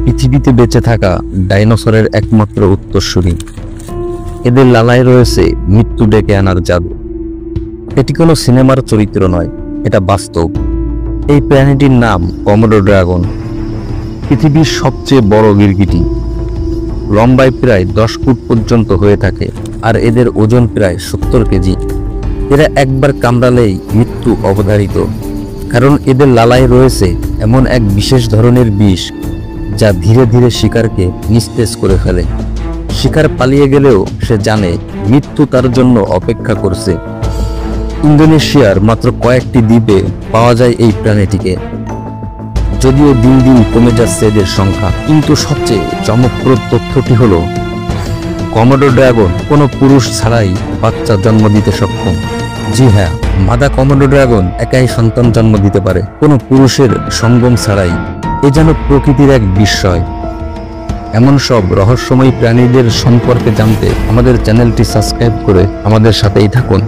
পৃথিবীতে বেঁচে থাকা ডাইনোসরের একমাত্র উত্তরসূরি। এদের লালায় রয়েছে মৃত্যু ডেকে আনার জাদু। এটি কোনো সিনেমার চরিত্র নয়, এটা বাস্তব। এই প্রাণীটির নাম কমোডো ড্রাগন। পৃথিবীর সবচেয়ে বড় গিরগিটি, লম্বায় প্রায় 10 ফুট পর্যন্ত হয়ে থাকে, আর এদের ওজন প্রায় 70 কেজি। এরা একবার কামড়ালেই মৃত্যু অবধারিত, কারণ এদের লালায় রয়েছে এমন এক বিশেষ ধরনের বিষ যা ধীরে ধীরে শিকারকে নিস্তেজ করে ফেলে। শিকার পালিয়ে গেলেও সে জানে মৃত্যু তার জন্য অপেক্ষা করছে। ইন্দোনেশিয়ার মাত্র কয়েকটি দ্বীপে পাওয়া যায় এই প্রাণীটিকে, যদিও দিন দিন কমে যাচ্ছে এদের সংখ্যা। কিন্তু সবচেয়ে চমকপ্রদ তথ্যটি হলো কমোডো ড্রাগন কোনো পুরুষ ছাড়াই বাচ্চা জন্ম দিতে সক্ষম। জি হ্যাঁ, মাদা কমোডো ড্রাগন একাই সন্তান জন্ম দিতে পারে, কোনো পুরুষের সঙ্গম ছাড়াই। এ যেন প্রকৃতির এক বিস্ময়। এমন সব রহস্যময়ী প্রাণীদের সম্পর্কে জানতে আমাদের চ্যানেলটি সাবস্ক্রাইব করে আমাদের সাথেই থাকুন।